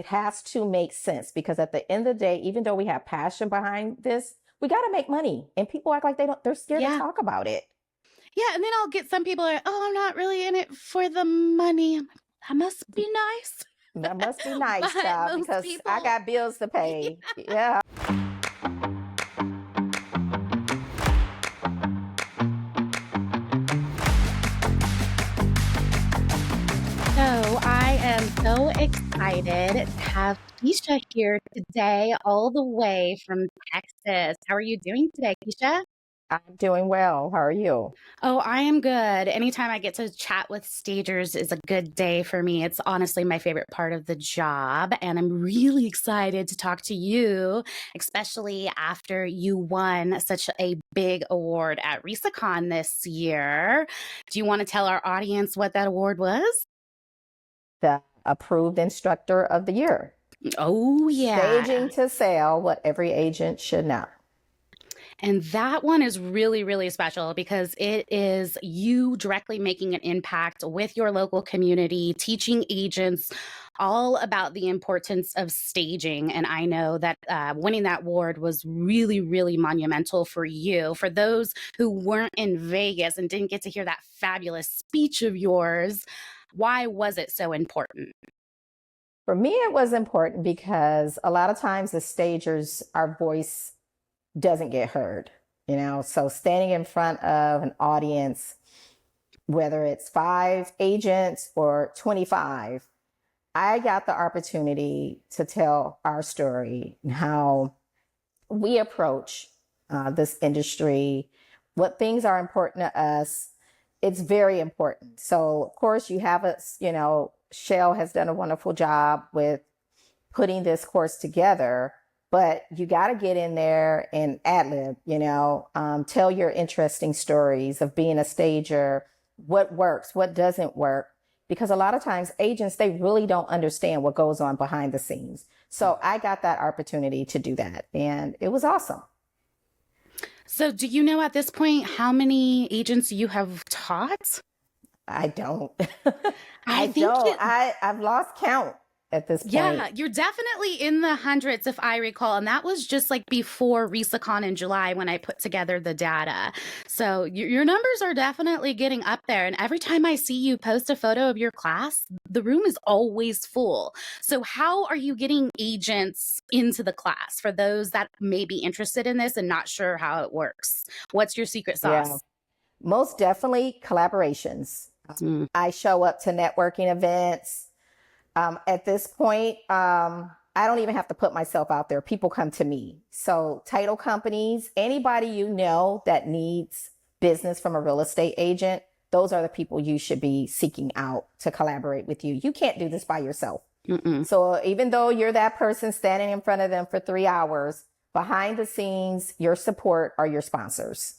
it has to make sense, because at the end of the day, even though we have passion behind this, we got to make money, and people act like they're scared to talk about it. Yeah. And then I'll get some people are, oh, I'm not really in it for the money. I'm like, that must be nice. That must be nice, But child, most because people, I got bills to pay. Yeah. so I am so excited to have Kishah here today, all the way from Texas. How are you doing today, Kishah? I'm doing well. How are you? Oh, I am good. Anytime I get to chat with stagers is a good day for me. It's honestly my favorite part of the job. And I'm really excited to talk to you, especially after you won such a big award at RESACon this year. Do you want to tell our audience what that award was? The Approved Instructor of the Year. Oh, yeah. Staging to sell, what every agent should know. And that one is really, really special because it is you directly making an impact with your local community, teaching agents all about the importance of staging. And I know that winning that award was really, really monumental for you. For those who weren't in Vegas and didn't get to hear that fabulous speech of yours, why was it so important? For me, it was important because a lot of times as stagers, our voice doesn't get heard, so standing in front of an audience, whether it's 5 agents or 25, I got the opportunity to tell our story and how we approach this industry, what things are important to us. It's very important. So of course you have us, Shell has done a wonderful job with putting this course together. But you got to get in there and ad-lib, tell your interesting stories of being a stager, what works, what doesn't work. Because a lot of times agents, they really don't understand what goes on behind the scenes. So I got that opportunity to do that, and it was awesome. So do you know at this point how many agents you have taught? I don't. I I've lost count at this point. Yeah, you're definitely in the hundreds, if I recall. And that was just like before RESACon in July when I put together the data. So your numbers are definitely getting up there. And every time I see you post a photo of your class, the room is always full. So how are you getting agents into the class for those that may be interested in this and not sure how it works? What's your secret sauce? Yeah, most definitely collaborations. I show up to networking events. At this point, I don't even have to put myself out there. People come to me. So title companies, anybody that needs business from a real estate agent, those are the people you should be seeking out to collaborate with you. You can't do this by yourself. So even though you're that person standing in front of them for 3 hours, behind the scenes, your support are your sponsors.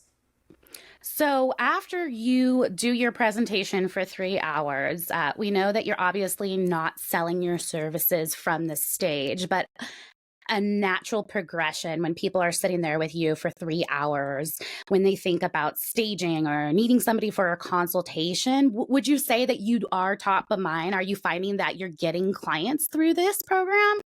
So after you do your presentation for 3 hours, we know that you're obviously not selling your services from the stage, but a natural progression when people are sitting there with you for 3 hours, when they think about staging or needing somebody for a consultation, would you say that you are top of mind? Are you finding that you're getting clients through this program?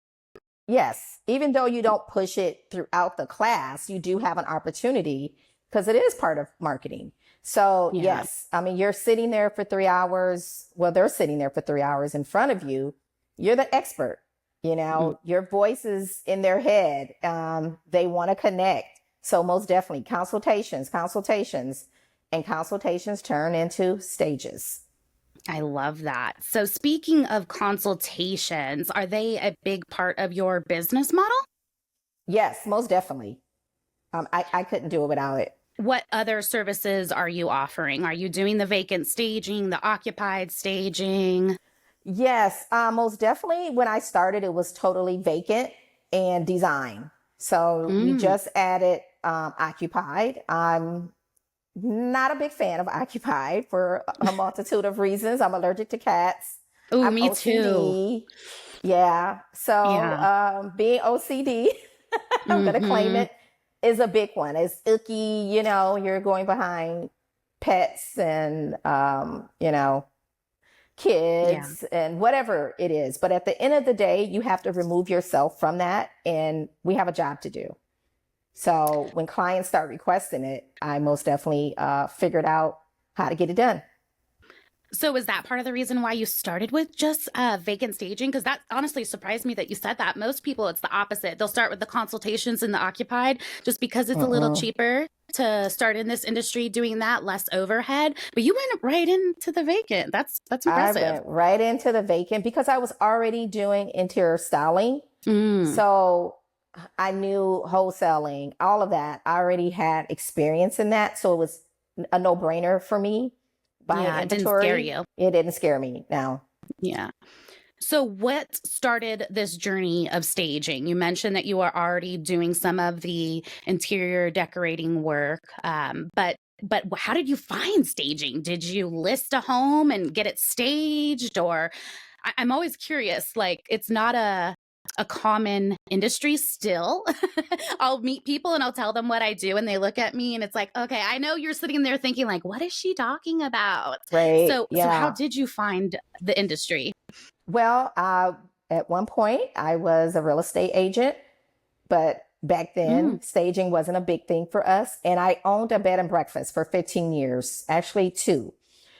Yes, even though you don't push it throughout the class, you do have an opportunity because it is part of marketing. So yes, I mean, you're sitting there for 3 hours. Well, they're sitting there for 3 hours in front of you. You're the expert, your voice is in their head. They want to connect. So most definitely consultations turn into stages. I love that. So speaking of consultations, are they a big part of your business model? Yes, most definitely. I couldn't do it without it. What other services are you offering? Are you doing the vacant staging, the occupied staging? Yes, most definitely. When I started, it was totally vacant and design. So we just added occupied. I'm not a big fan of occupied for a multitude of reasons. I'm allergic to cats. Oh, me OCD. too. Yeah. So being OCD, I'm going to claim it, is a big one. It's icky, you're going behind pets and, Yeah. kids and whatever it is. But at the end of the day, you have to remove yourself from that. And we have a job to do. So when clients start requesting it, I most definitely figured out how to get it done. So is that part of the reason why you started with just vacant staging? Because that honestly surprised me that you said that. Most people, it's the opposite. They'll start with the consultations and the occupied just because it's a little Mm-mm. cheaper to start in this industry doing that, less overhead. But you went right into the vacant. That's I impressive. went right into the vacant because I was already doing interior styling. Mm. So I knew wholesaling, all of that. I already had experience in that. So it was a no brainer for me. Buying Yeah, it didn't scare inventory, you. it didn't scare me now. Yeah. So, what started this journey of staging? You mentioned that you were already doing some of the interior decorating work, but how did you find staging? Did you list a home and get it staged, or I'm always curious. Like, it's not a common industry still. I'll meet people and I'll tell them what I do, and they look at me and it's like, okay, I know you're sitting there thinking like, what is she talking about? Right. So how Yeah. did you find the industry? Well, at one point, I was a real estate agent, but back Mm, then, staging wasn't a big thing for us. And I owned a bed and breakfast for 15 years, actually, two.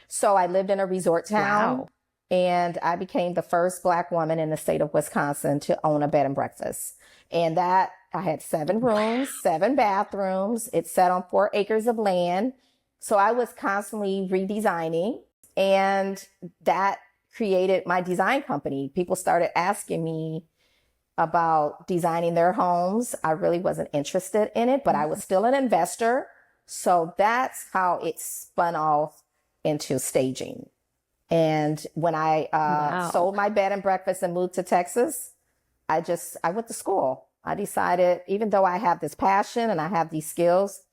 So I lived in a resort town wow. and I became the first Black woman in the state of Wisconsin to own a bed and breakfast. And that I had 7 rooms, 7 bathrooms. It sat on 4 acres of land. So I was constantly redesigning, and that created my design company. People started asking me about designing their homes. I really wasn't interested in it, but I was still an investor. So that's how it spun off into staging. And when I Wow. sold my bed and breakfast and moved to Texas, I went to school. I decided, even though I have this passion and I have these skills,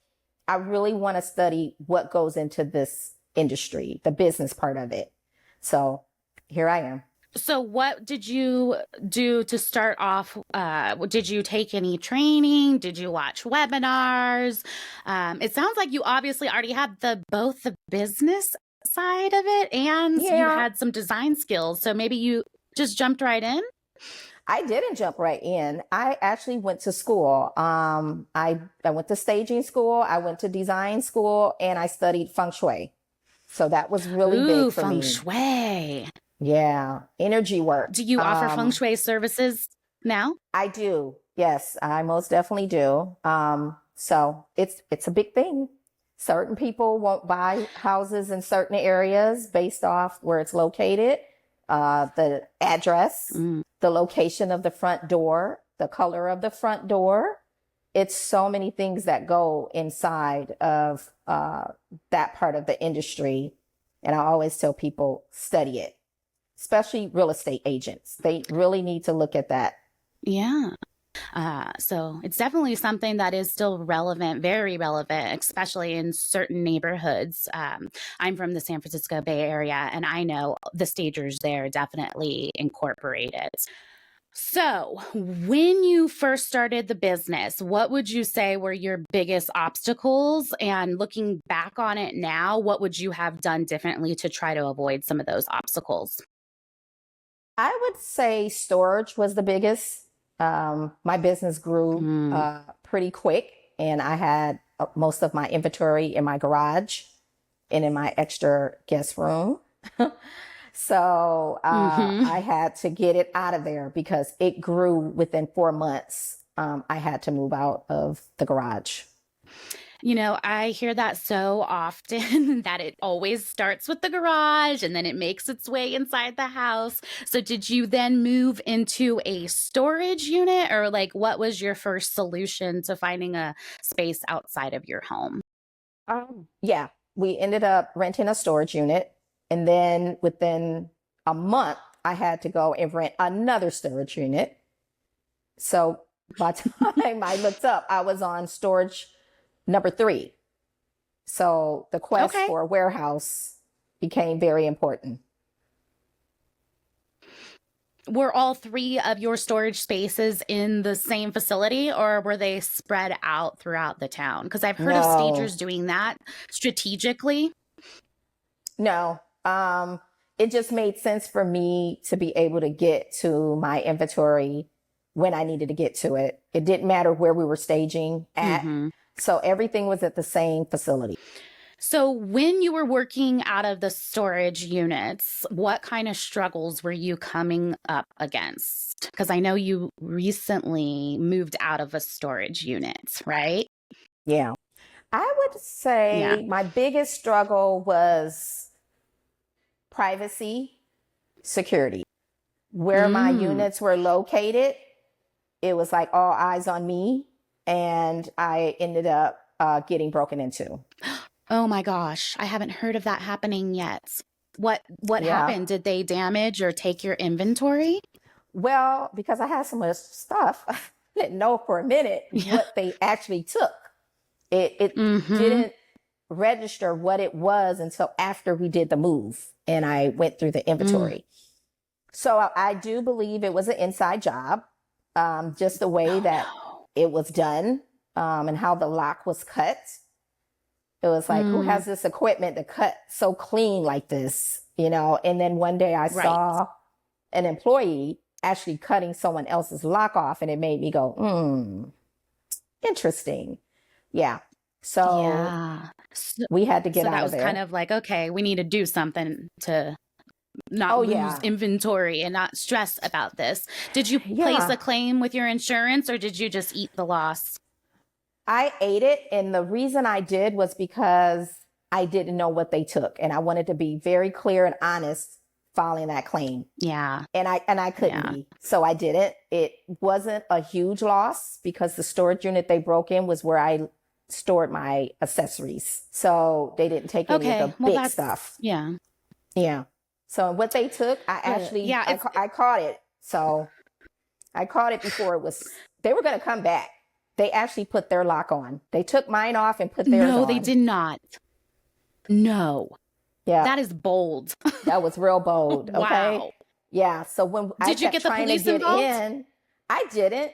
I really want to study what goes into this industry, the business part of it. So here I am. So what did you do to start off? Did you take any training? Did you watch webinars? It sounds like you obviously already had both the business side of it and you Yeah, had some design skills. So maybe you just jumped right in. I didn't jump right in. I actually went to school. I went to staging school, I went to design school, and I studied feng shui. So that was really big Ooh, for feng me. shui. Yeah, energy work. Do you offer feng shui services now? I do. Yes, I most definitely do. So it's a big thing. Certain people won't buy houses in certain areas based off where it's located, the address, Mm. the location of the front door, the color of the front door. It's so many things that go inside of that part of the industry. And I always tell people study it, especially real estate agents. They really need to look at that. Yeah. So it's definitely something that is still relevant, very relevant, especially in certain neighborhoods. I'm from the San Francisco Bay Area, and I know the stagers there definitely incorporate it. So, when you first started the business, what would you say were your biggest obstacles? And looking back on it now, what would you have done differently to try to avoid some of those obstacles? I would say storage was the biggest. My business grew Mm. pretty quick, and I had most of my inventory in my garage and in my extra guest room. So Hmm. I had to get it out of there because it grew within 4 months. I had to move out of the garage. I hear that so often that it always starts with the garage and then it makes its way inside the house. So, did you then move into a storage unit, or like what was your first solution to finding a space outside of your home? Yeah, we ended up renting a storage unit. And then within a month, I had to go and rent another storage unit. So by the time I looked up, I was on storage number 3. So the quest Okay. for a warehouse became very important. Were all three of your storage spaces in the same facility, or were they spread out throughout the town? Because I've heard of No, stagers doing that strategically. no. it just made sense for me to be able to get to my inventory when I needed to get to it. It didn't matter where we were staging at. So everything was at the same facility. So when you were working out of the storage units, what kind of struggles were you coming up against? Because I know you recently moved out of a storage unit, right? Yeah. I would say my biggest struggle was privacy, security. Where my units were located, it was like all eyes on me, and I ended up getting broken into. Oh my gosh, I haven't heard of that happening yet. What happened? Did they damage or take your inventory? Well, because I had so much stuff, I didn't know for a minute what they actually took. It didn't register what it was until after we did the move and I went through the inventory. So I do believe it was an inside job, just the way that it was done, and how the lock was cut. It was like, who has this equipment to cut so clean like this, you know? And then one day I saw an employee actually cutting someone else's lock off, and it made me go, interesting. Yeah. So we had to get out of there. So that was kind of like, okay, we need to do something to not lose inventory and not stress about this. Did you place a claim with your insurance, or did you just eat the loss? I ate it. And the reason I did was because I didn't know what they took. And I wanted to be very clear and honest filing that claim. Yeah. And I couldn't be. So I didn't. It wasn't a huge loss because the storage unit they broke in was where I stored my accessories. So they didn't take any of the big stuff. Yeah. Yeah. So what they took, I actually, I caught it. So I caught it before it was, they were going to come back. They actually put their lock on. They took mine off and put theirs on. No, they did not. No. Yeah. That is bold. That was real bold. Okay. Wow. Yeah. So when did you get the police involved? I didn't.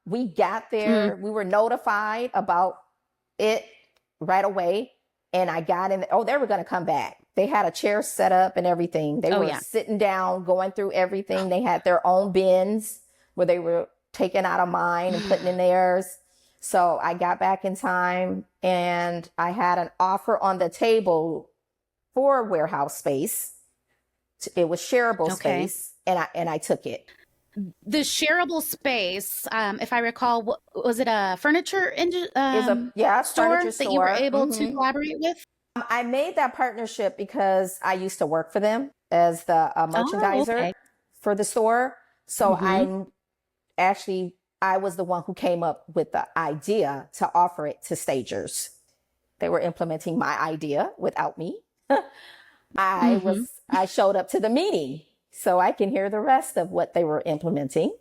We got there. We were notified about it right away. And I got in. Oh, they were going to come back. They had a chair set up and everything. They were sitting down, going through everything. They had their own bins where they were taking out of mine and putting in theirs. So I got back in time, and I had an offer on the table for warehouse space. It was shareable space, and I took it. The shareable space, if I recall, was it a furniture store furniture that you were able to collaborate with? I made that partnership because I used to work for them as the merchandiser for the store. So I was the one who came up with the idea to offer it to stagers. They were implementing my idea without me. I showed up to the meeting so I can hear the rest of what they were implementing.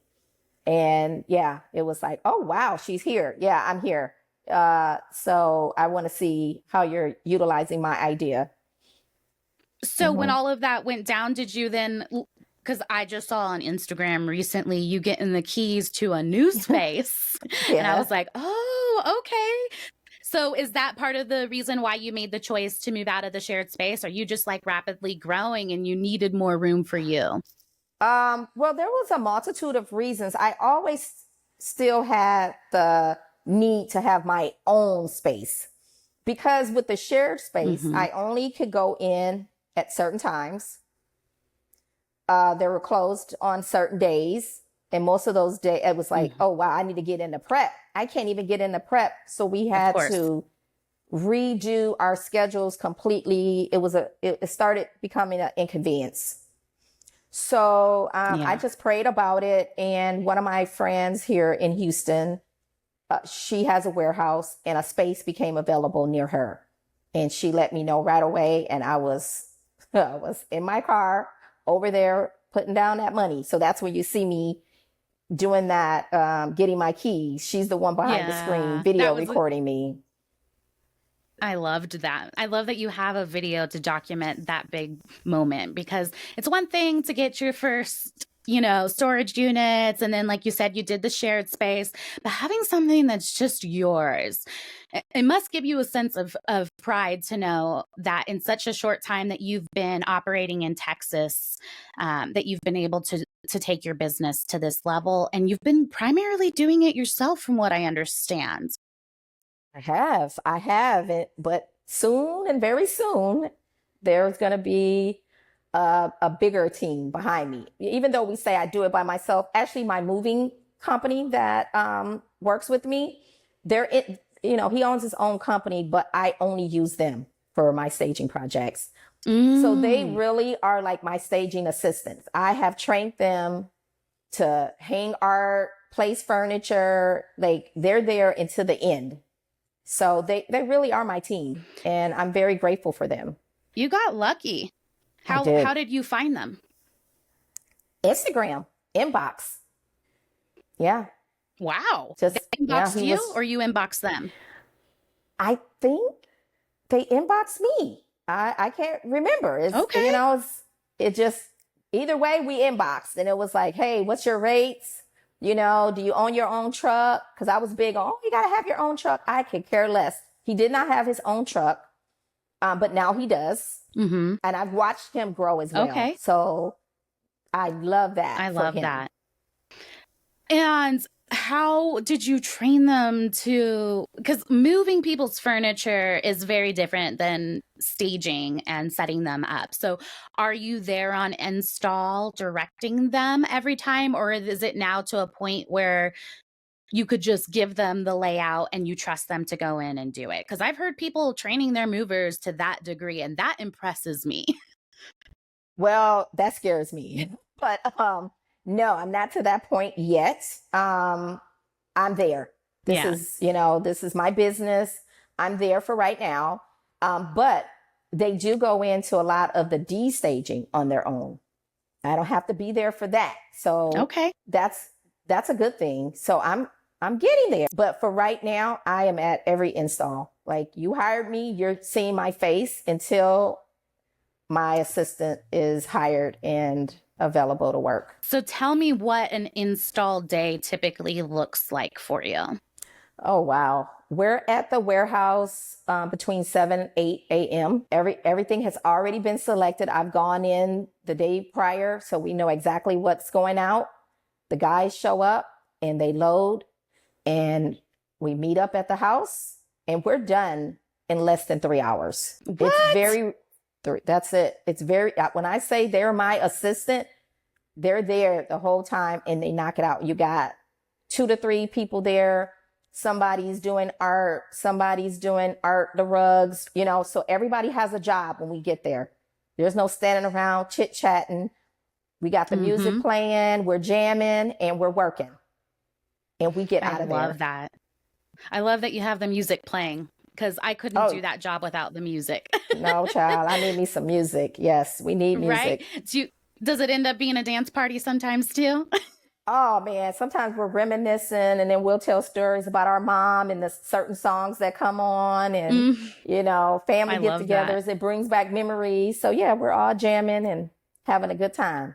And it was like, oh, wow, she's here. Yeah, I'm here. So I want to see how you're utilizing my idea. So when all of that went down, did you then, because I just saw on Instagram recently, you getting the keys to a new space. And I was like, oh, okay. So is that part of the reason why you made the choice to move out of the shared space? Are you just like rapidly growing and you needed more room for you? Well, there was a multitude of reasons. I always still had the need to have my own space, because with the shared space, I only could go in at certain times. They were closed on certain days. And most of those days, it was like, oh, wow, I need to get into prep. I can't even get into prep. So we had to redo our schedules completely. It started becoming an inconvenience. So I just prayed about it. And one of my friends here in Houston, she has a warehouse, and a space became available near her. And she let me know right away. And I was in my car over there putting down that money. So that's when you see me doing that, getting my keys. She's the one behind the screen, video recording me. I loved that. I love that you have a video to document that big moment, because it's one thing to get your first storage units. And then, like you said, you did the shared space, but having something that's just yours, it must give you a sense of pride to know that in such a short time that you've been operating in Texas, that you've been able to take your business to this level. And you've been primarily doing it yourself, from what I understand. I have it, but soon and very soon, there's going to be a bigger team behind me. Even though we say I do it by myself, actually, my moving company that works with me, he owns his own company, but I only use them for my staging projects. So they really are like my staging assistants. I have trained them to hang art, place furniture. Like, they're there until the end. So they really are my team, and I'm very grateful for them. You got lucky. How did you find them? Instagram, inbox. Yeah. Wow. They inboxed you or you inboxed them? I think they inboxed me. I can't remember. It's, okay. It just, either way, we inboxed, and it was like, hey, what's your rates? Do you own your own truck? Because I was big on, you got to have your own truck. I could care less. He did not have his own truck, but now he does. And I've watched him grow as well. Okay. So I love that. I love that. And how did you train them because moving people's furniture is very different than staging and setting them up. So are you there on install directing them every time, or is it now to a point where you could just give them the layout and you trust them to go in and do it? Because I've heard people training their movers to that degree, and that impresses me. Well, that scares me. But no, I'm not to that point yet. I'm there. This is my business. I'm there for right now. But they do go into a lot of the de-staging on their own. I don't have to be there for that. So okay, that's a good thing. So I'm getting there. But for right now, I am at every install. Like, you hired me, you're seeing my face until my assistant is hired and available to work. So tell me what an install day typically looks like for you. Oh, wow. We're at the warehouse between 7 and 8 a.m. Everything has already been selected. I've gone in the day prior, so we know exactly what's going out. The guys show up and they load, and we meet up at the house, and we're done in less than 3 hours. What? That's it. It's very, when I say they're my assistant, they're there the whole time and they knock it out. You got 2 to 3 people there. Somebody's doing art, the rugs, so everybody has a job when we get there. There's no standing around chit-chatting. We got the music playing, we're jamming, and we're working. And we get out of there. I love that. I love that you have the music playing, because I couldn't do that job without the music. No, child, I need me some music. Yes, we need music. Right? Does it end up being a dance party sometimes too? Oh, man, sometimes we're reminiscing, and then we'll tell stories about our mom and the certain songs that come on, and, family get-togethers. It brings back memories. So, yeah, we're all jamming and having a good time.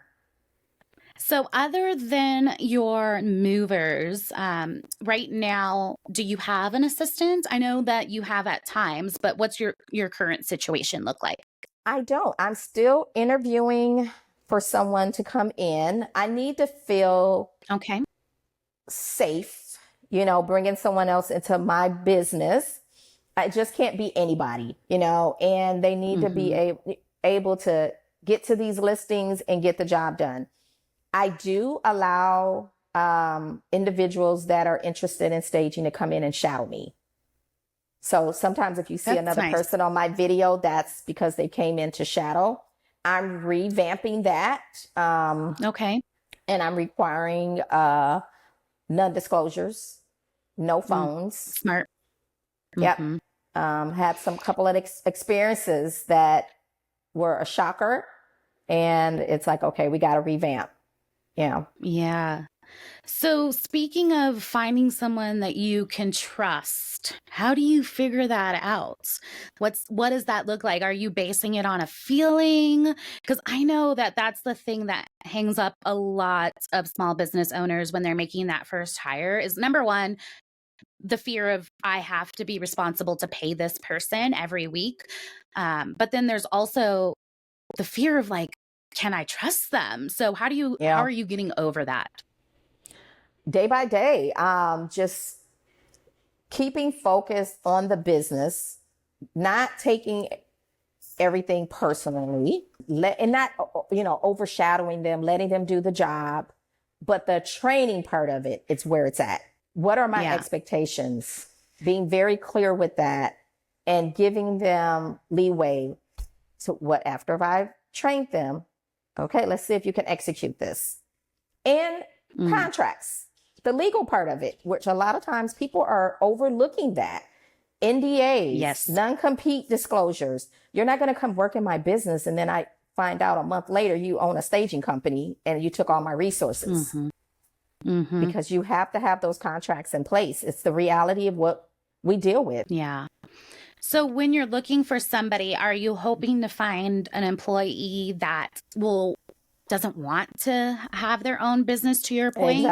So other than your movers, right now, do you have an assistant? I know that you have at times, but what's your current situation look like? I don't. I'm still interviewing for someone to come in. I need to feel safe, bringing someone else into my business. I just can't be anybody, and they need to be able to get to these listings and get the job done. I do allow individuals that are interested in staging to come in and shadow me. So sometimes if you see another person on my video, that's because they came in to shadow. I'm revamping that. And I'm requiring non-disclosures, no phones. Smart. Yep. Had some couple of experiences that were a shocker. And it's like, okay, we got to revamp. Yeah. So, speaking of finding someone that you can trust, how do you figure that out? What does that look like? Are you basing it on a feeling? Because I know that that's the thing that hangs up a lot of small business owners when they're making that first hire is number one, the fear of I have to be responsible to pay this person every week. But then there's also the fear of like, can I trust them? So how Yeah. are you getting over that? Day by day, just keeping focused on the business, not taking everything personally, and not, overshadowing them, letting them do the job. But the training part of it, it's where it's at. What are my Yeah. expectations? Being very clear with that and giving them leeway to what after I've trained them. Okay, let's see if you can execute this. And contracts, the legal part of it, which a lot of times people are overlooking that. NDAs, Yes. non-compete disclosures. You're not going to come work in my business and then I find out a month later you own a staging company and you took all my resources. Because you have to have those contracts in place. It's the reality of what we deal with. Yeah. So when you're looking for somebody, are you hoping to find an employee that doesn't want to have their own business, to your point?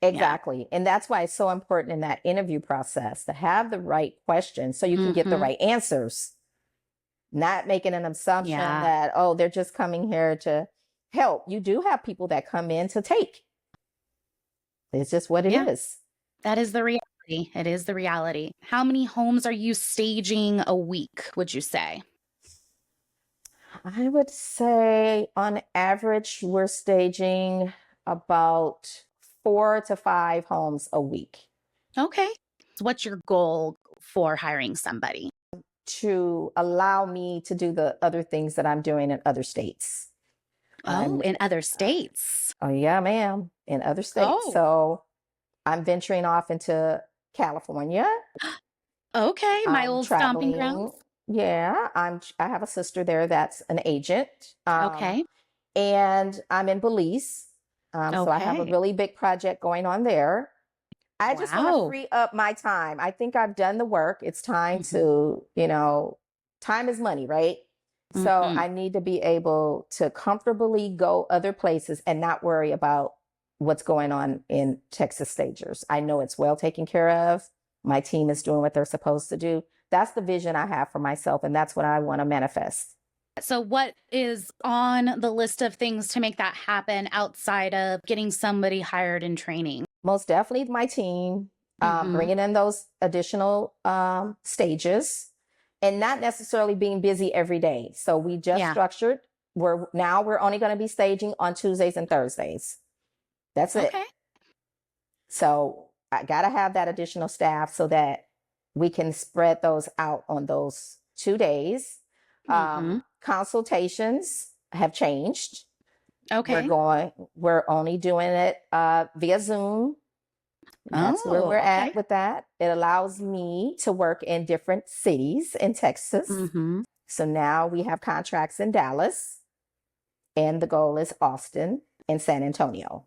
Exactly. And that's why it's so important in that interview process to have the right questions so you can get the right answers. Not making an assumption that, oh, they're just coming here to help. You do have people that come in to take. It's just what it is. That is the reality. It is the reality. How many homes are you staging a week, would you say? I would say on average, we're staging about 4 to 5 homes a week. Okay. So what's your goal for hiring somebody? To allow me to do the other things that I'm doing in other states. In other states. Oh, yeah, ma'am. In other states. Oh. So I'm venturing off into California. Okay. My I'm old stomping traveling. grounds. Yeah, I have a sister there that's an agent. Okay. And I'm in Belize. So I have a Okay. really big project going on there. I just want to Wow. free up my time. I think I've done the work. It's time to, time is money, right? So I need to be able to comfortably go other places and not worry about what's going on in Texas Stagers. I know it's well taken care of. My team is doing what they're supposed to do. That's the vision I have for myself, and that's what I want to manifest. So what is on the list of things to make that happen outside of getting somebody hired and training? Most definitely my team, bringing in those additional stages and not necessarily being busy every day. So we just structured, we're only going to be staging on Tuesdays and Thursdays. That's it. Okay. So I got to have that additional staff so that we can spread those out on those 2 days. Consultations have changed. Okay. We're only doing it via Zoom. That's where we're at with that. It allows me to work in different cities in Texas. So now we have contracts in Dallas, and the goal is Austin and San Antonio.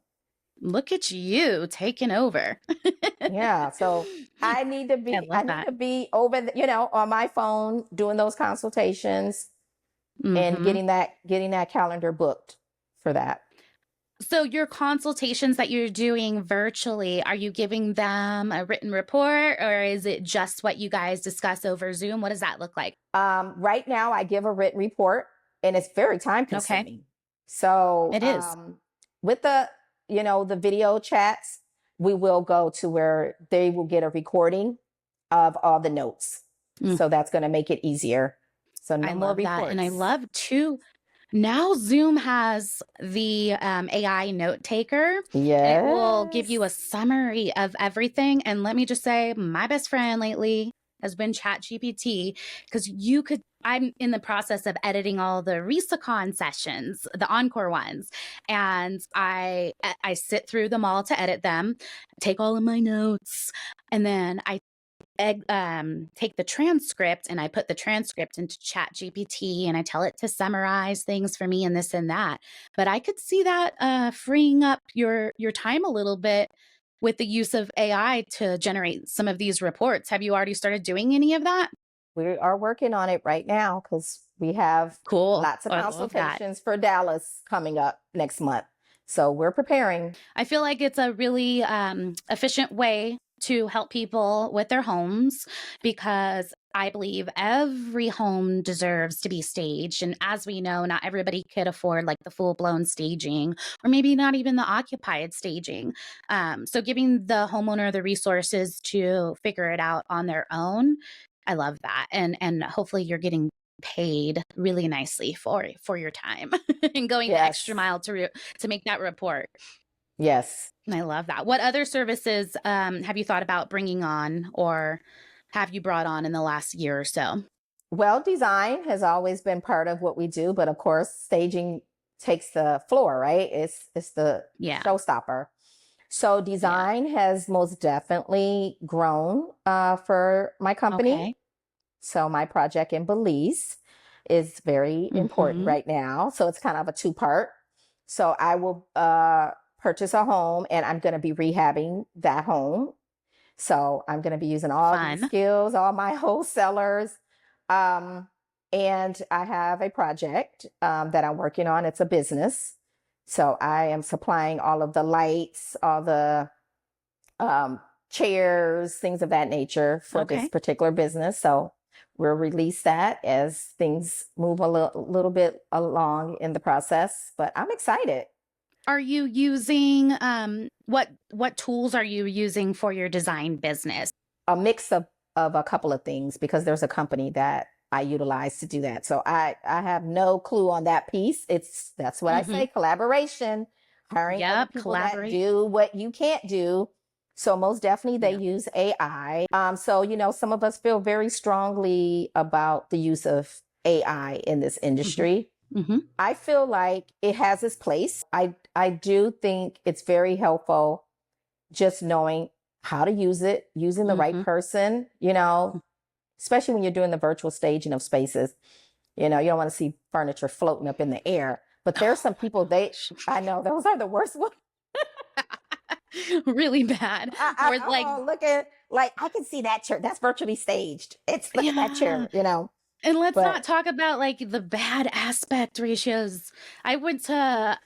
Look at you taking over. Yeah. So I need to be over, on my phone doing those consultations and getting that calendar booked for that. So your consultations that you're doing virtually, are you giving them a written report or is it just what you guys discuss over Zoom? What does that look like? Right now I give a written report and it's very time consuming. Okay. So it is. With the video chats, we will go to where they will get a recording of all the notes. So that's going to make it easier. So no more reports. That. And I love too. Now Zoom has the AI note taker. Yes. It will give you a summary of everything. And let me just say, my best friend lately has been ChatGPT because I'm in the process of editing all the RESA sessions, the encore ones. And I sit through them all to edit them, take all of my notes, and then I take the transcript and I put the transcript into Chat GPT and I tell it to summarize things for me and this and that. But I could see that freeing up your time a little bit with the use of AI to generate some of these reports. Have you already started doing any of that? We are working on it right now because we have Cool. lots of I love that. consultations for Dallas coming up next month. So we're preparing. I feel like it's a really efficient way to help people with their homes, because I believe every home deserves to be staged. And as we know, not everybody could afford like the full blown staging, or maybe not even the occupied staging. So giving the homeowner the resources to figure it out on their own, I love that. And hopefully you're getting paid really nicely for your time and going the extra Yes. mile to make that report. Yes. I love that. What other services have you thought about bringing on, or have you brought on in the last year or so? Well, design has always been part of what we do, but of course, staging takes the floor, right? It's the Yeah. showstopper. So design has most definitely grown for my company. Okay. So my project in Belize is very important Mhm. right now. So it's kind of a two-part. So I will purchase a home and I'm going to be rehabbing that home. So I'm going to be using all these Fun. skills, all my wholesalers. And I have a project that I'm working on. It's a business. So I am supplying all of the lights, all the chairs, things of that nature for this Okay. particular business. So we'll release that as things move a little bit along in the process. But I'm excited. Are you using what tools are you using for your design business? A mix of a couple of things, because there's a company that I utilize to do that. So I have no clue on that piece. That's what I say, collaboration, hiring other Yep, people that collaborate. do what you can't do. So most definitely they Yeah. use AI. So, some of us feel very strongly about the use of AI in this industry. Mm-hmm. I feel like it has its place. I do think it's very helpful just knowing how to use it, using the right person, especially when you're doing the virtual staging of spaces. You don't want to see furniture floating up in the air. But there's some people, I know those are the worst ones. Really bad. Or like, Look at, like, I can see that chair. That's virtually staged. Look at that yeah. chair. And let's not But talk about like the bad aspect ratios. I went to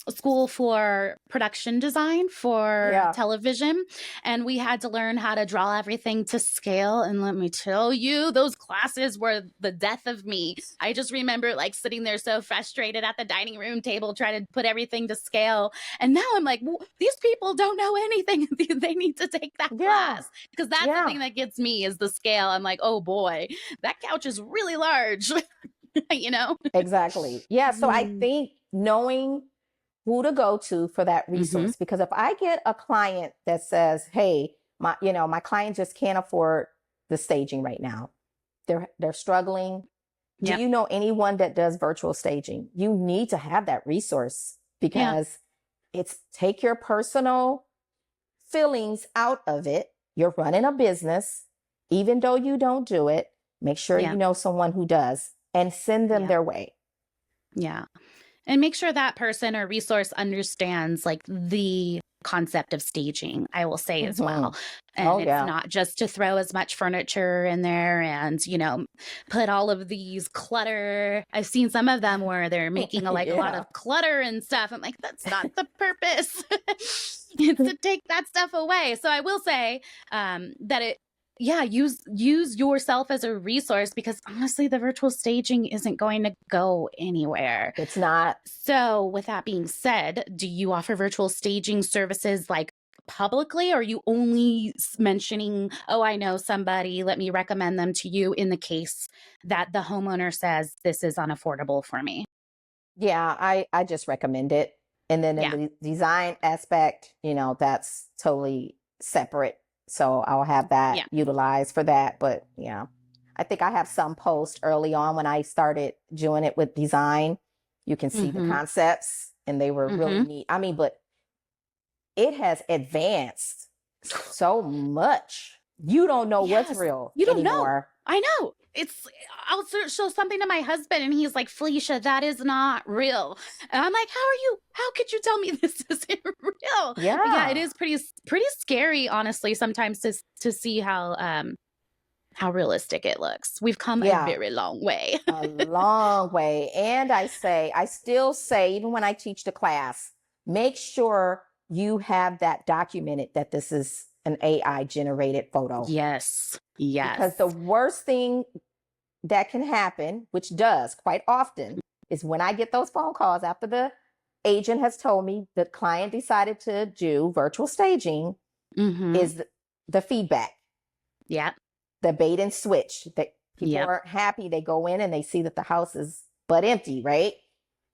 school for production design for yeah, television, and we had to learn how to draw everything to scale. And let me tell you, those classes were the death of me. I just remember like sitting there so frustrated at the dining room table trying to put everything to scale. And now I'm like, well, these people don't know anything. They need to take that yeah, class, because that's the yeah, thing that gets me is the scale. I'm like, oh boy, that couch is really large, you know? exactly. Yeah. So I Mm. think knowing who to go to for that Mm-hmm. resource, because if I get a client that says, hey, my client just can't afford the staging right now. They're struggling. Do Yep. you know anyone that does virtual staging? You need to have that resource, Yeah. because it's take your personal feelings out of it. You're running a business. Even though you don't do it, make sure Yeah. you know someone who does and send them Yeah. their way. Yeah. And make sure that person or resource understands like the concept of staging, I will say as well. And Oh, it's yeah. not just to throw as much furniture in there and, put all of these clutter. I've seen some of them where they're making a lot Yeah. of clutter and stuff. I'm like, that's not the purpose. It's to take that stuff away. So I will say that use yourself as a resource, because honestly, the virtual staging isn't going to go anywhere. It's not. So with that being said, do you offer virtual staging services like publicly, or are you only mentioning, oh, I know somebody, let me recommend them to you in the case that the homeowner says this is unaffordable for me? Yeah, I just recommend it. And then in Yeah. the design aspect, that's totally separate. So I'll have that Yeah. utilized for that. But yeah, I think I have some posts early on when I started doing it with design. You can see the Mm-hmm. concepts and they were really Mm-hmm. neat. I mean, but it has advanced so much. You don't know what's Yes. real You don't know. anymore. I know. I'll show something to my husband and he's like, Felicia, that is not real. And I'm like, how could you tell me this isn't real? But yeah, it Yeah. is pretty scary, honestly, sometimes to see how realistic it looks. We've come a Yeah. very long way. A long way. And I still say, even when I teach the class, make sure you have that documented that this is an AI generated photo. Yes. Because the worst thing that can happen, which does quite often, is when I get those phone calls after the agent has told me the client decided to do virtual staging, is the feedback. Yeah. The bait and switch. That people aren't happy. They go in and they see that the house is but empty, right?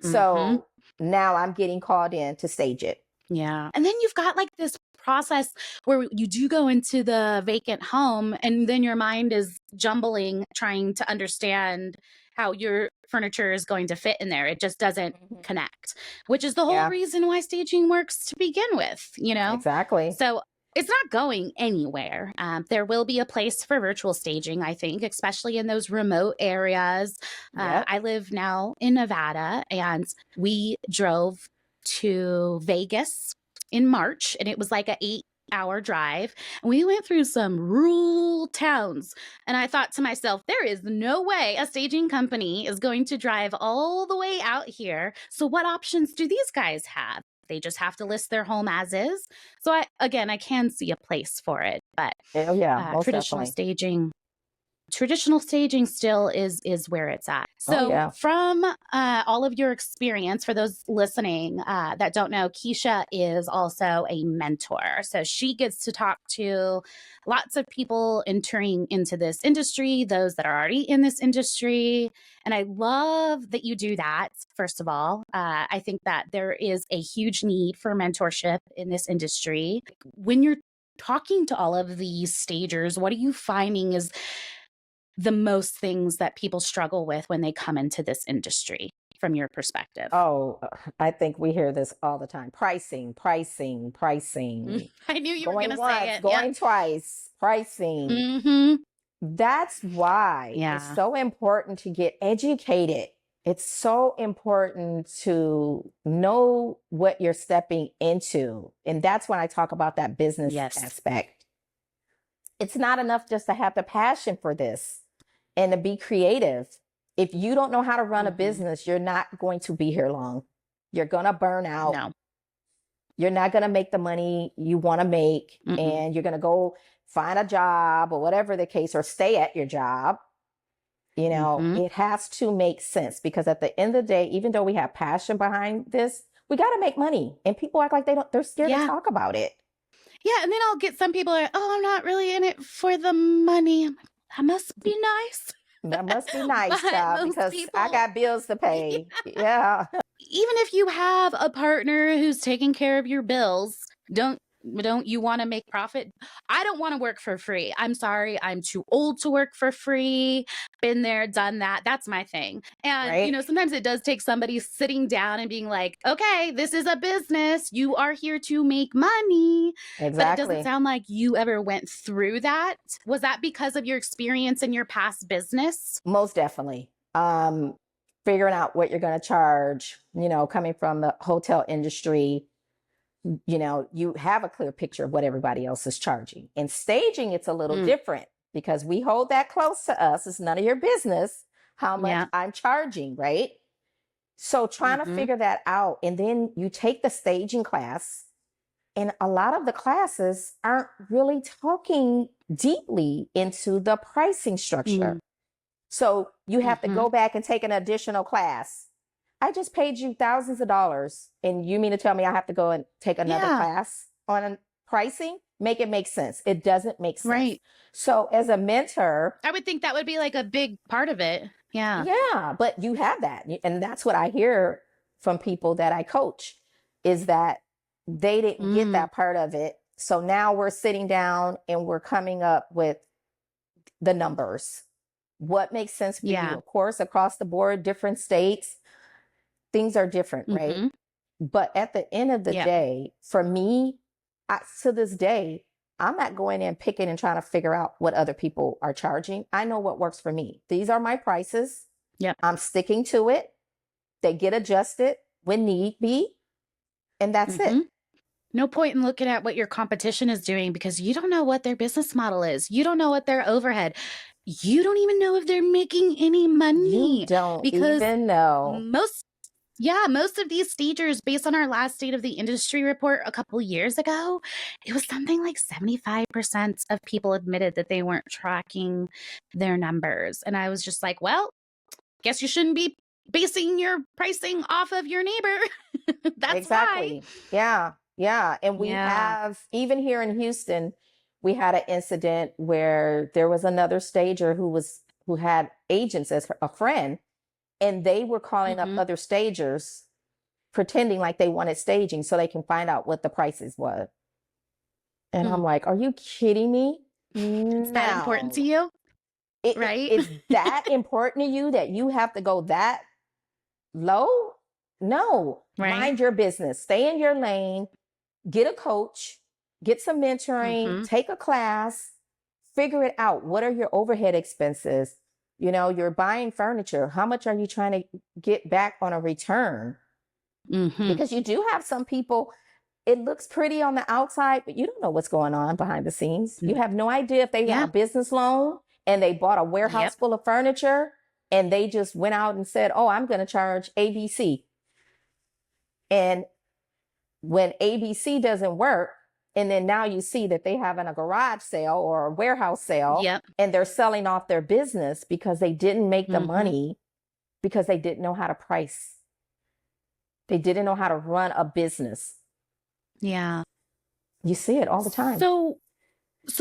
So now I'm getting called in to stage it. Yeah. And then you've got like this process where you do go into the vacant home and then your mind is jumbling, trying to understand how your furniture is going to fit in there. It just doesn't connect, which is the whole reason why staging works to begin with, you know? Exactly. So it's not going anywhere. There will be a place for virtual staging, I think, especially in those remote areas. I live now in Nevada and we drove to Vegas in March and it was like an 8-hour drive. And we went through some rural towns. And I thought to myself, there is no way a staging company is going to drive all the way out here. So what options do these guys have? They just have to list their home as is. So I can see a place for it, but most traditional definitely. traditional staging still is where it's at. So from all of your experience, for those listening that don't know, Kishah is also a mentor. So she gets to talk to lots of people entering into this industry, those that are already in this industry. And I love that you do that, first of all. I think that there is a huge need for mentorship in this industry. When you're talking to all of these stagers, what are you finding is the most things that people struggle with when they come into this industry from your perspective? Oh, I think we hear this all the time. Pricing. I knew you were Going going to once, say it. going twice, pricing. That's why it's so important to get educated. It's so important to know what you're stepping into. And that's when I talk about that business aspect. It's not enough just to have the passion for this and to be creative. If you don't know how to run a business, you're not going to be here long. You're going to burn out. No. You're not going to make the money you want to make. And you're going to go find a job or whatever the case, or stay at your job. You know, it has to make sense, because at the end of the day, even though we have passion behind this, we got to make money. And people act like they're scared to talk about it. Yeah. And then I'll get some people are, oh, I'm not really in it for the money. I'm like, that must be nice. That must be nice, child, because I got bills to pay. Yeah. Even if you have a partner who's taking care of your bills, don't you want to make profit? I don't want to work for free. I'm sorry. I'm too old to work for free. Been there, done that. That's my thing. And, you know, sometimes it does take somebody sitting down and being like, okay, this is a business. You are here to make money. But it doesn't sound like you ever went through that. Was that because of your experience in your past business? Most definitely. Figuring out what you're going to charge, you know, coming from the hotel industry, you know, you have a clear picture of what everybody else is charging. And staging, it's a little different, because we hold that close to us. It's none of your business how much I'm charging, right? So trying to figure that out. And then you take the staging class, and a lot of the classes aren't really talking deeply into the pricing structure. So you have to go back and take an additional class. I just paid you thousands of dollars, and you mean to tell me I have to go and take another class on pricing? Make it make sense. It doesn't make sense. Right. So as a mentor, I would think that would be like a big part of it. Yeah. Yeah, but you have that. And that's what I hear from people that I coach, is that they didn't get that part of it. So now we're sitting down and we're coming up with the numbers. What makes sense for you? Of course, across the board, different states, things are different, right? But at the end of the day, for me, to this day, I'm not going in picking and trying to figure out what other people are charging. I know what works for me. These are my prices. Yep. I'm sticking to it. They get adjusted when need be. And that's it. No point in looking at what your competition is doing because you don't know what their business model is. You don't know what their overhead. You don't even know if they're making any money. You don't because even know. most of these stagers, based on our last State of the Industry report a couple years ago, it was something like 75% of people admitted that they weren't tracking their numbers. And I was just like, well, guess you shouldn't be basing your pricing off of your neighbor. That's exactly. why. Yeah. And we have, even here in Houston, we had an incident where there was another stager who had agents as a friend, and they were calling up other stagers pretending like they wanted staging so they can find out what the prices were. And I'm like, are you kidding me? Is that important to you? Right? Is that important to you that you have to go that low? No. Right. Mind your business. Stay in your lane. Get a coach. Get some mentoring. Take a class. Figure it out. What are your overhead expenses? You know, you're buying furniture. How much are you trying to get back on a return? Because you do have some people, it looks pretty on the outside, but you don't know what's going on behind the scenes. You have no idea if they got a business loan and they bought a warehouse full of furniture and they just went out and said, oh, I'm going to charge ABC. And when ABC doesn't work, and then now you see that they having a garage sale or a warehouse sale and they're selling off their business because they didn't make the money because they didn't know how to price. They didn't know how to run a business. Yeah. You see it all the time. So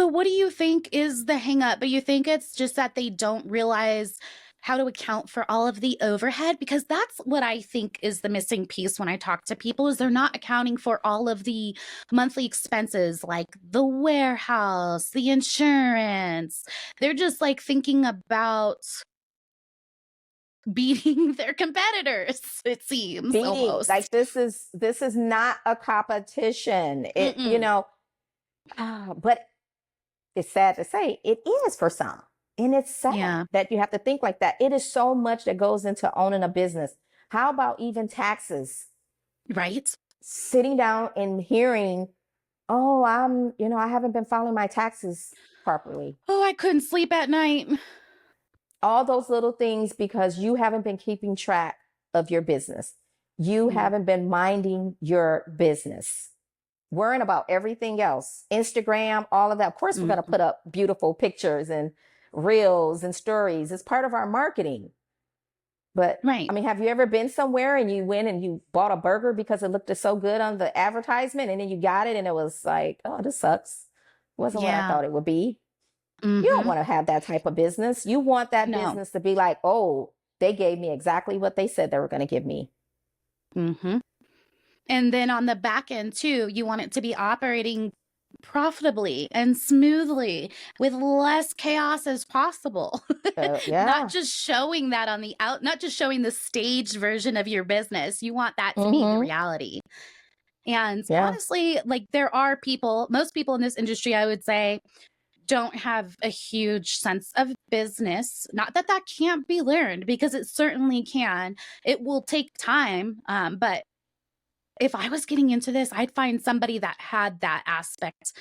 what do you think is the hang up? But you think it's just that they don't realize how to account for all of the overhead? Because that's what I think is the missing piece when I talk to people is they're not accounting for all of the monthly expenses like the warehouse, the insurance. They're just like thinking about beating their competitors, it seems. Almost. Like this is not a competition. It, you know, but it's sad to say it is for some. And it's sad that you have to think like that. It is so much that goes into owning a business. How about even taxes? Right. Sitting down and hearing, oh, I haven't been filing my taxes properly. Oh, I couldn't sleep at night. All those little things because you haven't been keeping track of your business. You haven't been minding your business. Worrying about everything else. Instagram, all of that. Of course, we're going to put up beautiful pictures and reels and stories. It's part of our marketing. But I mean, have you ever been somewhere and you went and you bought a burger because it looked so good on the advertisement and then you got it and it was like, oh, this sucks. It wasn't what I thought it would be. You don't want to have that type of business. You want that business to be like, oh, they gave me exactly what they said they were going to give me. And then on the back end too, you want it to be operating profitably and smoothly with less chaos as possible. Not just showing that on the not just showing the staged version of your business. You want that to be the reality. And honestly, like there are most people in this industry, I would say, don't have a huge sense of business. Not that that can't be learned, because it certainly can. It will take time. But if I was getting into this, I'd find somebody that had that aspect.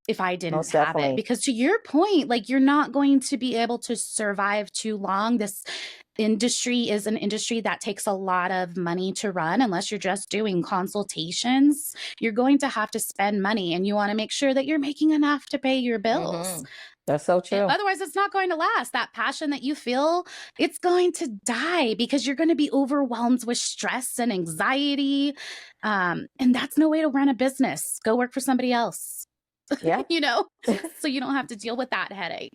If I didn't have it, because to your point, like you're not going to be able to survive too long. This industry is an industry that takes a lot of money to run. Unless you're just doing consultations, you're going to have to spend money, and you want to make sure that you're making enough to pay your bills. That's so true. Otherwise, it's not going to last. That passion that you feel, it's going to die because you're going to be overwhelmed with stress and anxiety. And that's no way to run a business. Go work for somebody else. You know, so you don't have to deal with that headache.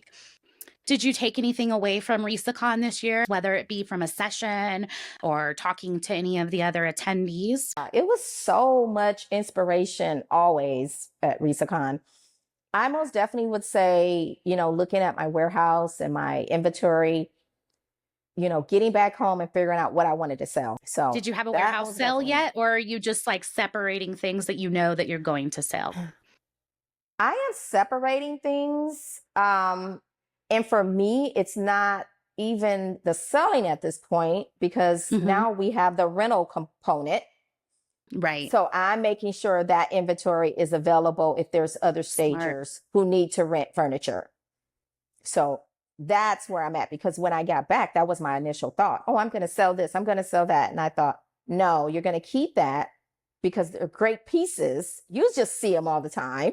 Did you take anything away from RESACon this year, whether it be from a session or talking to any of the other attendees? It was so much inspiration always at RESACon. I most definitely would say, you know, looking at my warehouse and my inventory, you know, getting back home and figuring out what I wanted to sell. So did you have a warehouse sale yet? Or are you just like separating things that you know that you're going to sell? I am separating things. And for me, it's not even the selling at this point because now we have the rental component. Right. So I'm making sure that inventory is available if there's other stagers who need to rent furniture. So that's where I'm at, because when I got back, that was my initial thought. Oh, I'm going to sell this. I'm going to sell that. And I thought, no, you're going to keep that because they're great pieces. You just see them all the time.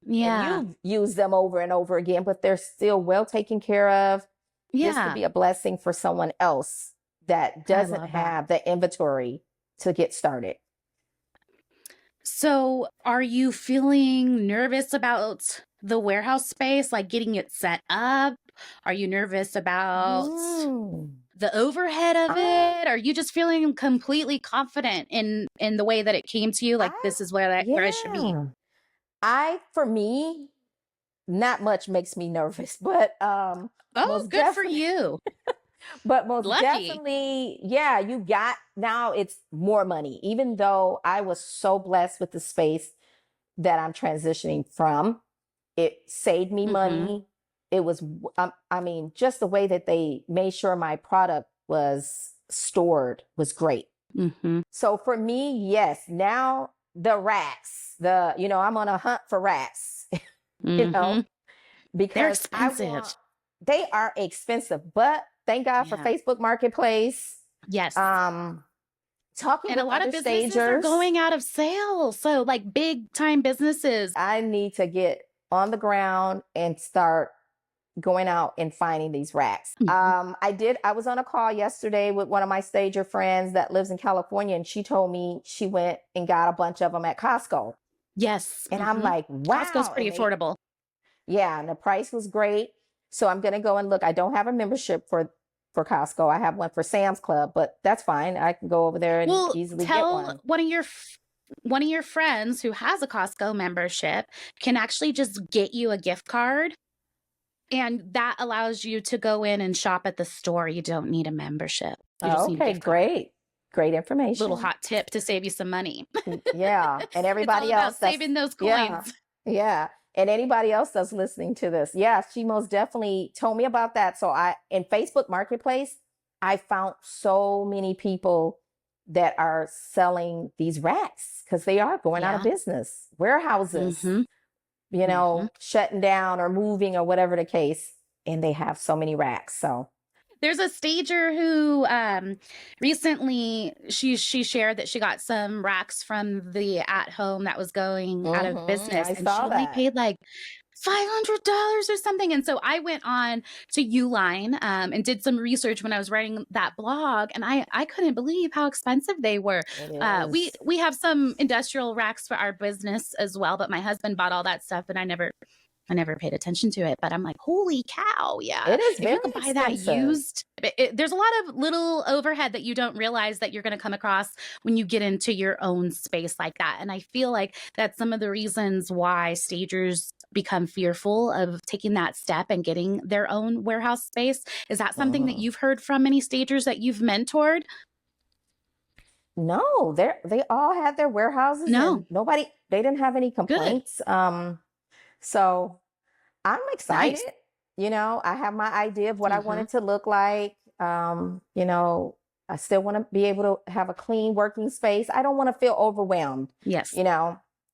Yeah. And you use them over and over again, but they're still well taken care of. This could be a blessing for someone else that doesn't have the inventory to get started. So are you feeling nervous about the warehouse space, like getting it set up? Are you nervous about the overhead of it? Are you just feeling completely confident in the way that it came to you? Like, this is where it should be. For me, not much makes me nervous, but good for you. But most Lucky. definitely, yeah, now it's more money, even though I was so blessed with the space that I'm transitioning from. It saved me money. It was, I mean, just the way that they made sure my product was stored was great. So for me, yes, now the racks, I'm on a hunt for racks, because they're expensive. They are expensive, but thank God for Facebook Marketplace. Yes. Talking and a lot of businesses stagers are going out of sale. So like big time businesses. I need to get on the ground and start going out and finding these racks. I was on a call yesterday with one of my stager friends that lives in California, and she told me she went and got a bunch of them at Costco. Yes. And I'm like, wow. Costco's pretty affordable. Yeah. And the price was great. So I'm going to go and look. I don't have a membership for Costco. I have one for Sam's Club, but that's fine. I can go over there and easily get one. One of your friends who has a Costco membership can actually just get you a gift card, and that allows you to go in and shop at the store. You don't need a membership. You just need a gift card. Great information. Little hot tip to save you some money. Yeah. And everybody else that's saving those coins. Yeah. And anybody else that's listening to this. Yeah, she most definitely told me about that. So in Facebook Marketplace, I found so many people that are selling these racks because they are going out of business. Warehouses, shutting down or moving or whatever the case. And they have so many racks. So there's a stager who recently she shared that she got some racks from the At Home that was going out of business, and she only paid like $500 or something. And so I went on to Uline and did some research when I was writing that blog, and I couldn't believe how expensive they were. We have some industrial racks for our business as well, but my husband bought all that stuff, and I never paid attention to it, but I'm like, holy cow. Yeah. It is if you can buy expensive. That used, there's a lot of little overhead that you don't realize that you're going to come across when you get into your own space like that. And I feel like that's some of the reasons why stagers become fearful of taking that step and getting their own warehouse space. Is that something that you've heard from any stagers that you've mentored? No, they all had their warehouses. No, they didn't have any complaints. Good. So I'm excited. Nice. I have my idea of what I want it to look like. I still want to be able to have a clean working space. I don't want to feel overwhelmed. Yes.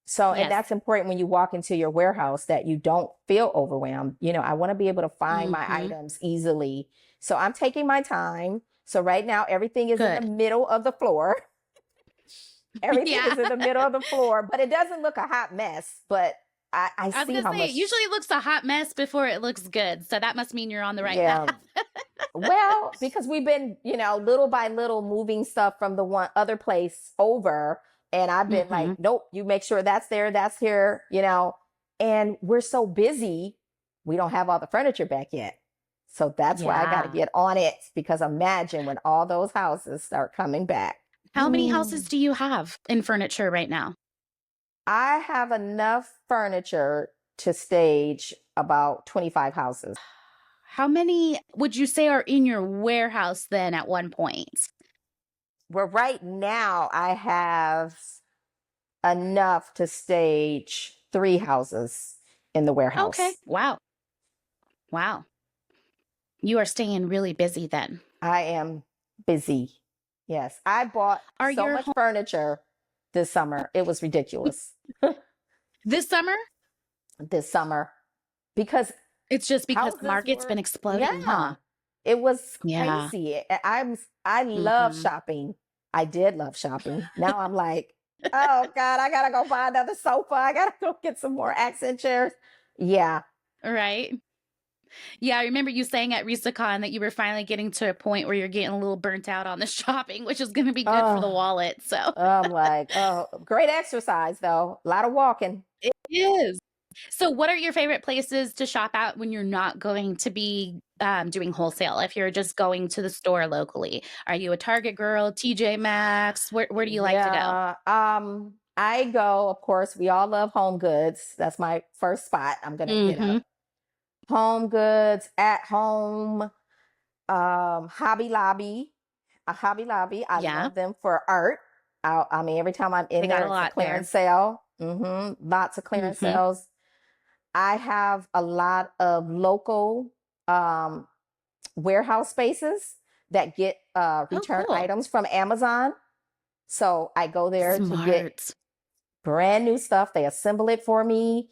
So, and that's important when you walk into your warehouse, that you don't feel overwhelmed. I want to be able to find my items easily. So I'm taking my time. So right now, everything is in the middle of the floor. Everything is in the middle of the floor, but it doesn't look a hot mess, but I see how much. It usually looks a hot mess before it looks good. So that must mean you're on the right path. Well, because we've been, little by little moving stuff from the one other place over. And I've been like, nope, you make sure that's there, that's here, and we're so busy. We don't have all the furniture back yet. So that's why I got to get on it, because imagine when all those houses start coming back. How many houses do you have in furniture right now? I have enough furniture to stage about 25 houses. How many would you say are in your warehouse then at one point? Well, right now I have enough to stage 3 houses. in the Okay. warehouse. Wow. Wow. You are staying really busy then. I am busy. Yes. I bought Are so your much home furniture this summer. It was ridiculous this summer? this summer because It's just because the houses market's been were, exploding, yeah, huh? it was Yeah. crazy. I love Mhm. shopping. I did love shopping. Now I'm like, oh God, I gotta go buy another sofa. I gotta go get some more accent chairs. Yeah. Right. Yeah, I remember you saying at RESACon that you were finally getting to a point where you're getting a little burnt out on the shopping, which is going to be good for the Oh, wallet. So I'm like, oh, great exercise though. A lot of walking. it is. So, what are your favorite places to shop at when you're not going to be doing wholesale? If you're just going to the store locally, are you a Target girl, TJ Maxx? Where do you like to go? Yeah. I go, of course, we all love Home Goods. That's my first spot I'm gonna hit Mm-hmm. up. Home Goods, at home, Hobby Lobby. Hobby Lobby. I Yeah, love them for art. I mean, every time I'm they in got there, a it's a lot there. clearance sale. Lots of clearance Mm-hmm. sales. I have a lot of local warehouse spaces that get Oh, return cool. items from Amazon. So I go there to get Smart. brand new stuff. They assemble it for me.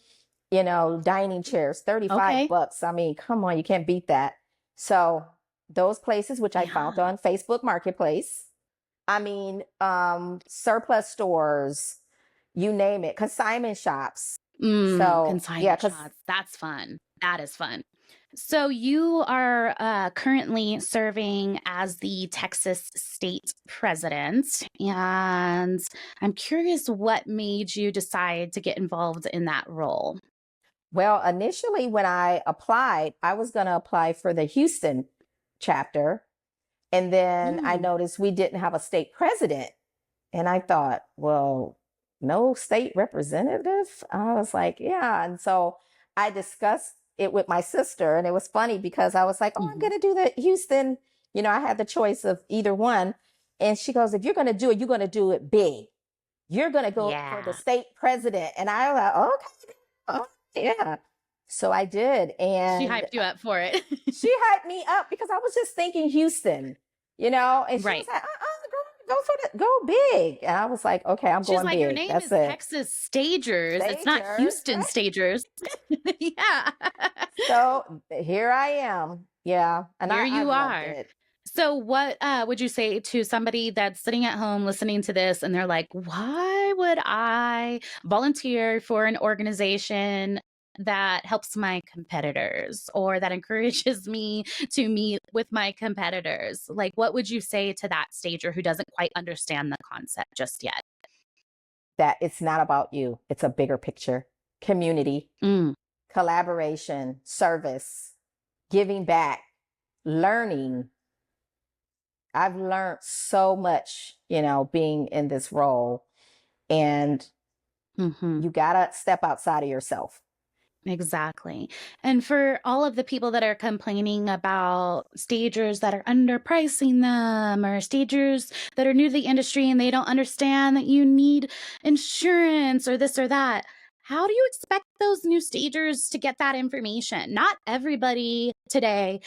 Dining chairs, 35 Okay. bucks. I mean, come on, you can't beat that. So those places, which I found Yeah. on Facebook Marketplace. I mean, surplus stores, you name it, consignment shops. So yeah, Consignment because shots. That's fun. That is fun. So you are currently serving as the Texas State President, and I'm curious what made you decide to get involved in that role. well, initially when I applied, I was going to apply for the Houston chapter. And then I Mm, noticed we didn't have a state president. And I thought, well, no state representative? I was like, yeah. And so I discussed it with my sister. And it was funny because I was like, oh, I'm mhm. going to do the Houston. I had the choice of either one. And she goes, if you're going to do it, you're going to do it big. You're going to go for the Yeah. state president. And I was like, okay, oh, yeah. So I did. She And hyped you up for it. she hyped me up because I was just thinking Houston, and she was Right. like, go for it, go big. And I was like, okay, I'm She's going like, your big. name That's is it. Texas Stagers. It's not Stagers, Houston right? Stagers. Yeah. So here I am. Yeah. And Here I've you loved are. it. So, what would you say to somebody that's sitting at home listening to this and they're like, why would I volunteer for an organization that helps my competitors or that encourages me to meet with my competitors? Like, what would you say to that stager who doesn't quite understand the concept just yet? That it's not about you. It's a bigger picture. Community, Mm, collaboration, service, giving back, learning. I've learned so much, being in this role. And hmm. you gotta step outside of yourself. Exactly. And for all of the people that are complaining about stagers that are underpricing them or stagers that are new to the industry and they don't understand that you need insurance or this or that, how do you expect those new stagers to get that information? Not everybody today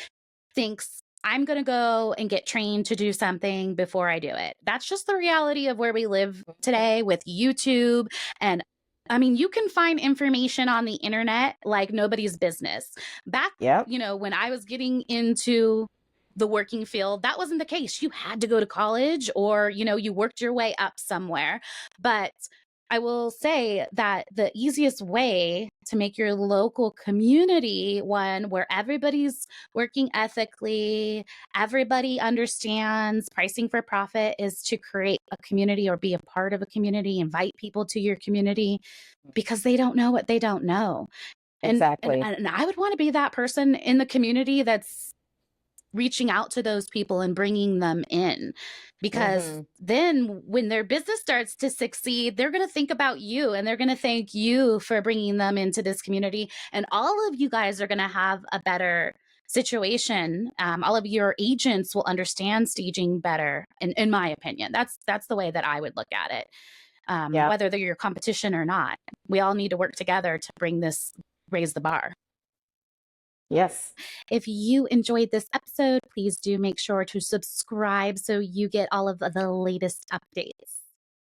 thinks I'm going to go and get trained to do something before I do it. That's just the reality of where we live today with YouTube. And I mean, you can find information on the internet like nobody's business. Back, Yep. when I was getting into the working field, that wasn't the case. You had to go to college or, you worked your way up somewhere. But I will say that the easiest way to make your local community one where everybody's working ethically, everybody understands pricing for profit is to create a community or be a part of a community, invite people to your community because they don't know what they don't know. And and, Exactly. and I would want to be that person in the community that's reaching out to those people and bringing them in because Hmm. then when their business starts to succeed they're going to think about you and they're going to thank you for bringing them into this community and all of you guys are going to have a better situation. All of your agents will understand staging better in my opinion. That's the way that I would look at it. Yep. Whether they're your competition or not, we all need to work together to bring this raise the bar. Yes. If you enjoyed this episode, please do make sure to subscribe so you get all of the latest updates.